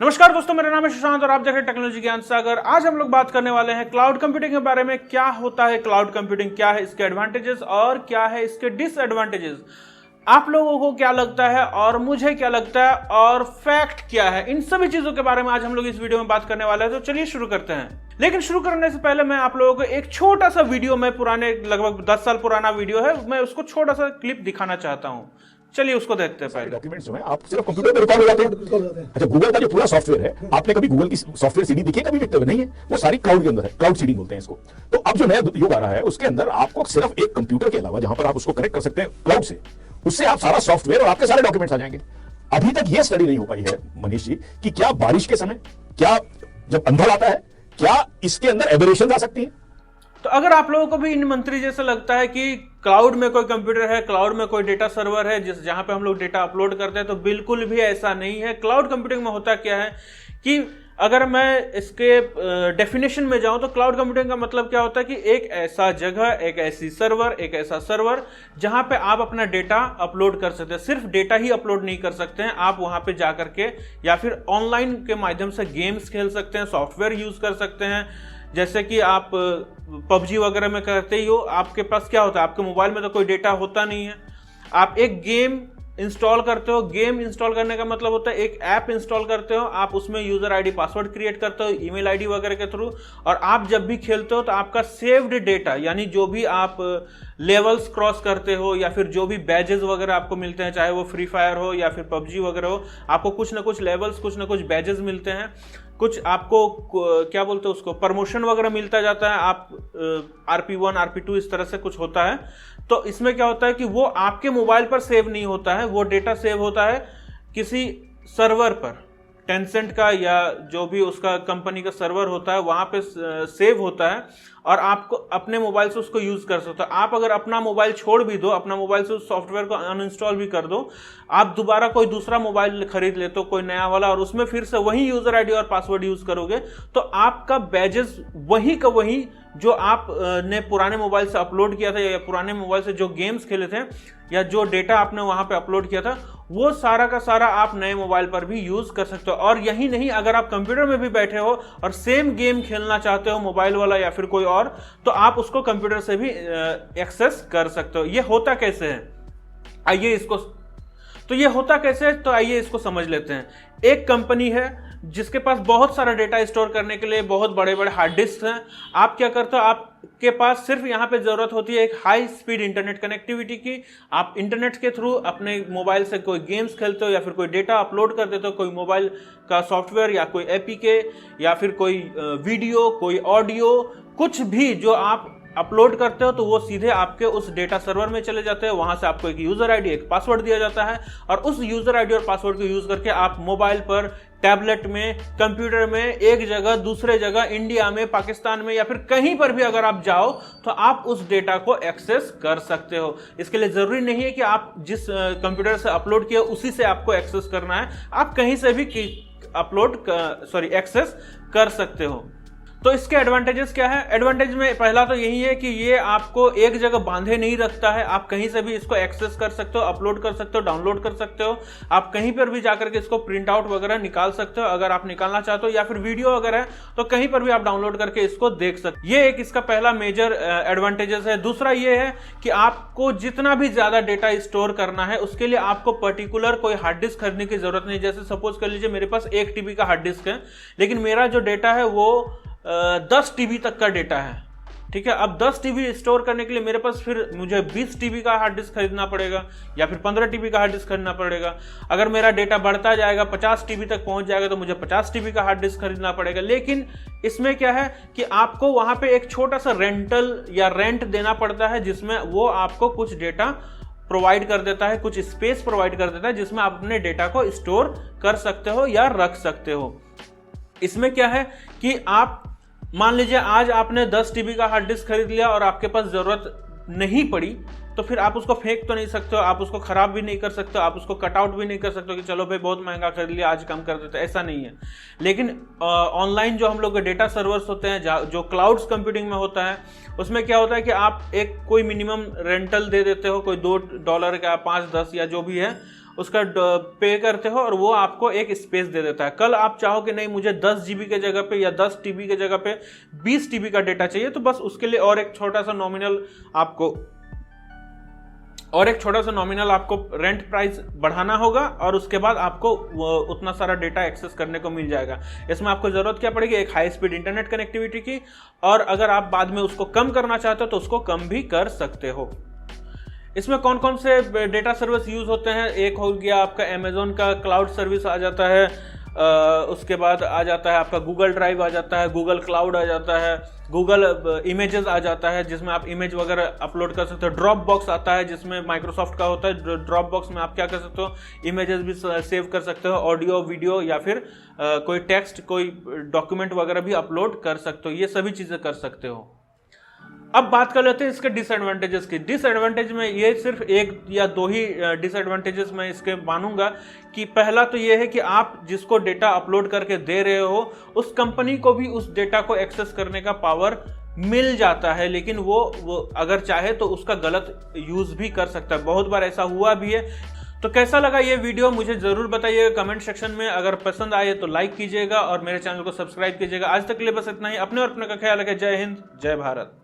नमस्कार दोस्तों, मेरा नाम है सुशांत और आप देख रहे हैं टेक्नोलॉजी ज्ञान सागर। आज हम लोग बात करने वाले हैं क्लाउड कंप्यूटिंग के बारे में। क्या होता है क्लाउड कंप्यूटिंग, क्या है इसके एडवांटेजेस और क्या है इसके डिसएडवांटेजेस, आप लोगों को क्या लगता है और मुझे क्या लगता है और फैक्ट क्या है, इन सभी चीजों के बारे में आज हम लोग इस वीडियो में बात करने वाले हैं। तो चलिए शुरू करते हैं। लेकिन शुरू करने से पहले मैं आप लोगों को एक छोटा सा वीडियो में पुराने लगभग 10 साल पुराना वीडियो है, मैं उसको छोटा सा क्लिप दिखाना चाहता हूं। चलिए उसको देखते हैं। पहले डॉक्यूमेंट्स जो है आप सिर्फ कंप्यूटर पे रिकॉर्ड हो जाते हैं। अच्छा, गूगल का जो पूरा सॉफ्टवेयर है, आपने कभी गूगल की सॉफ्टवेयर सीडी देखी है? कभी देखते हुए नहीं है। वो सारी क्लाउड के अंदर है, क्लाउड सीडी बोलते हैं इसको। तो अब जो नया युग आ रहा है उसके अंदर आपको सिर्फ एक कंप्यूटर के अलावा जहां पर आप उसको कनेक्ट कर सकते हैं क्लाउड से, उससे आप सारा सॉफ्टवेयर और आपके सारे डॉक्यूमेंट्स आ जाएंगे। अभी तक यह स्टडी नहीं हो पाई है मनीष जी कि क्या बारिश के समय, क्या जब अंधड़ आता है, क्या इसके अंदर एबरेशन आ सकती है। तो अगर आप लोगों को भी इन मंत्री जैसा लगता है कि क्लाउड में कोई कंप्यूटर है, क्लाउड में कोई डेटा सर्वर है जहां पे हम लोग डेटा अपलोड करते हैं, तो बिल्कुल भी ऐसा नहीं है। क्लाउड कंप्यूटिंग में होता क्या है कि अगर मैं इसके डेफिनेशन में जाऊं तो क्लाउड कंप्यूटिंग का मतलब क्या होता है कि एक ऐसा जगह, एक ऐसी सर्वर, एक ऐसा सर्वर जहां पे आप अपना डेटा अपलोड कर सकते हैं। सिर्फ डेटा ही अपलोड नहीं कर सकते हैं, आप वहां पे जा करके या फिर ऑनलाइन के माध्यम से गेम्स खेल सकते हैं, सॉफ्टवेयर यूज कर सकते हैं। जैसे कि आप पबजी वगैरह में करते ही हो, आपके पास क्या होता है, आपके मोबाइल में तो कोई डेटा होता नहीं है, आप एक गेम इंस्टॉल करते हो। गेम इंस्टॉल करने का मतलब होता है एक ऐप इंस्टॉल करते हो, आप उसमें यूजर आईडी पासवर्ड क्रिएट करते हो ईमेल आईडी वगैरह के थ्रू, और आप जब भी खेलते हो तो आपका सेव्ड डेटा, यानी जो भी आप लेवल्स क्रॉस करते हो या फिर जो भी बैजेस वगैरह आपको मिलते हैं, चाहे वो फ्री फायर हो या फिर पबजी वगैरह हो, आपको कुछ ना कुछ लेवल्स, कुछ ना कुछ बैजेस मिलते हैं, कुछ आपको क्या बोलते हैं उसको, प्रमोशन वगैरह मिलता जाता है। आप RP1 RP2 इस तरह से कुछ होता है। तो इसमें क्या होता है कि वो आपके मोबाइल पर सेव नहीं होता है, वो डेटा सेव होता है किसी सर्वर पर, टेंसेंट का या जो भी उसका कंपनी का सर्वर होता है वहां पे सेव होता है, और आपको अपने मोबाइल से उसको यूज कर सकते हो। आप अगर अपना मोबाइल छोड़ भी दो, अपना मोबाइल से उस सॉफ्टवेयर को अनइंस्टॉल भी कर दो, आप दोबारा कोई दूसरा मोबाइल खरीद लेते हो, कोई नया वाला, और उसमें फिर से वही यूजर आईडी और पासवर्ड यूज करोगे, तो आपका बैजेस वही का वही जो आप ने पुराने मोबाइल से अपलोड किया था या पुराने मोबाइल से जो गेम्स खेले थे या जो डेटा आपने वहां पे अपलोड किया था, वो सारा का सारा आप नए मोबाइल पर भी यूज कर सकते हो। और यही नहीं, अगर आप कंप्यूटर में भी बैठे हो और सेम गेम खेलना चाहते हो, मोबाइल वाला या फिर कोई और, तो आप उसको कंप्यूटर से भी एक्सेस कर सकते हो। ये होता कैसे है, आइए इसको समझ लेते हैं। एक कंपनी है जिसके पास बहुत सारा डेटा स्टोर करने के लिए बहुत बड़े बड़े हार्ड डिस्क हैं। आप क्या करते हो, आपके पास सिर्फ यहाँ पे जरूरत होती है एक हाई स्पीड इंटरनेट कनेक्टिविटी की। आप इंटरनेट के थ्रू अपने मोबाइल से कोई गेम्स खेलते हो या फिर कोई डेटा अपलोड कर देते हो, कोई मोबाइल का सॉफ्टवेयर या कोई एपीके या फिर कोई वीडियो, कोई ऑडियो, कुछ भी जो आप अपलोड करते हो, तो वो सीधे आपके उस डेटा सर्वर में चले जाते हैं। वहां से आपको एक यूजर आईडी, एक पासवर्ड दिया जाता है, और उस यूजर आईडी और पासवर्ड को यूज करके आप मोबाइल पर, टैबलेट में, कंप्यूटर में, एक जगह दूसरे जगह, इंडिया में, पाकिस्तान में या फिर कहीं पर भी अगर आप जाओ तो आप उस डेटा को एक्सेस कर सकते हो। इसके लिए जरूरी नहीं है कि आप जिस कंप्यूटर से अपलोड किया उसी से आपको एक्सेस करना है, आप कहीं से भी एक्सेस कर सकते हो। तो इसके एडवांटेजेस क्या है? एडवांटेज में पहला तो यही है कि ये आपको एक जगह बांधे नहीं रखता है, आप कहीं से भी इसको एक्सेस कर सकते हो, अपलोड कर सकते हो, डाउनलोड कर सकते हो, आप कहीं पर भी जाकर के इसको प्रिंट आउट वगैरह निकाल सकते हो अगर आप निकालना चाहते हो, या फिर वीडियो वगैरह है तो कहीं पर भी आप डाउनलोड करके इसको देख सकते हो। ये एक इसका पहला मेजर एडवांटेजेस है। दूसरा ये है कि आपको जितना भी ज्यादा डेटा स्टोर करना है उसके लिए आपको पर्टिकुलर कोई हार्ड डिस्क खरीदने की जरूरत नहीं। जैसे सपोज कर लीजिए मेरे पास 1 TB का हार्ड डिस्क है, लेकिन मेरा जो डेटा है वो 10 TB तक का डेटा है, ठीक है। अब 10 TB स्टोर करने के लिए मेरे पास फिर मुझे 20 TB का हार्ड डिस्क खरीदना पड़ेगा या फिर 15 TB का हार्ड डिस्क खरीदना पड़ेगा। अगर मेरा डेटा बढ़ता जाएगा, 50 TB तक पहुंच जाएगा, तो मुझे 50 TB का हार्ड डिस्क खरीदना पड़ेगा। लेकिन इसमें क्या है कि आपको वहां पे एक छोटा सा रेंटल या रेंट देना पड़ता है, जिसमें वो आपको कुछ डेटा प्रोवाइड कर देता है, कुछ स्पेस प्रोवाइड कर देता है, जिसमें आप अपने डेटा को स्टोर कर सकते हो या रख सकते हो। इसमें क्या है कि आप मान लीजिए आज आपने 10 TB का हार्ड डिस्क खरीद लिया और आपके पास जरूरत नहीं पड़ी, तो फिर आप उसको फेंक तो नहीं सकते हो, आप उसको खराब भी नहीं कर सकते हो, आप उसको कट आउट भी नहीं कर सकते हो कि चलो भाई बहुत महंगा खरीद लिया आज कम कर देते, ऐसा नहीं है। लेकिन ऑनलाइन जो हम लोग के डेटा सर्वर्स होते हैं, जो क्लाउड्स कंप्यूटिंग में होता है, उसमें क्या होता है कि आप एक कोई मिनिमम रेंटल दे देते हो, कोई $2 का, 5, 10 या जो भी है, उसका पे करते हो और वो आपको एक स्पेस दे देता है। कल आप चाहो कि नहीं मुझे 10 GB के जगह पे या 10 TB के जगह पे 20 TB का डेटा चाहिए, तो बस उसके लिए और एक छोटा सा नॉमिनल आपको रेंट प्राइस बढ़ाना होगा और उसके बाद आपको उतना सारा डेटा एक्सेस करने को मिल जाएगा। इसमें आपको जरूरत क्या पड़ेगी, एक हाई स्पीड इंटरनेट कनेक्टिविटी की, और अगर आप बाद में उसको कम करना चाहते हो तो उसको कम भी कर सकते हो। इसमें कौन कौन से डेटा सर्विस यूज होते हैं, एक हो गया आपका अमेजोन का क्लाउड सर्विस आ जाता है, उसके बाद आ जाता है आपका गूगल ड्राइव आ जाता है, गूगल क्लाउड आ जाता है, गूगल इमेजेस आ जाता है जिसमें आप इमेज वगैरह अपलोड कर सकते हो, ड्रॉप बॉक्स आता है जिसमें माइक्रोसॉफ्ट का होता है। ड्रॉप बॉक्स में आप क्या कर सकते हो, इमेजेस भी सेव कर सकते हो, ऑडियो वीडियो या फिर कोई टेक्स्ट कोई डॉक्यूमेंट वगैरह भी अपलोड कर सकते हो, ये सभी चीजें कर सकते हो। अब बात कर लेते हैं इसके डिसएडवांटेजेस की। डिसएडवांटेज में ये सिर्फ एक या दो ही डिसएडवांटेजेस मैं इसके मानूंगा कि पहला तो ये है कि आप जिसको डेटा अपलोड करके दे रहे हो उस कंपनी को भी उस डेटा को एक्सेस करने का पावर मिल जाता है, लेकिन वो अगर चाहे तो उसका गलत यूज भी कर सकता है। बहुत बार ऐसा हुआ भी है। तो कैसा लगा ये वीडियो मुझे जरूर बताइएगा कमेंट सेक्शन में। अगर पसंद आए तो लाइक कीजिएगा और मेरे चैनल को सब्सक्राइब कीजिएगा। आज तक के लिए बस इतना ही। अपने और अपने का ख्याल रखें। जय हिंद, जय भारत।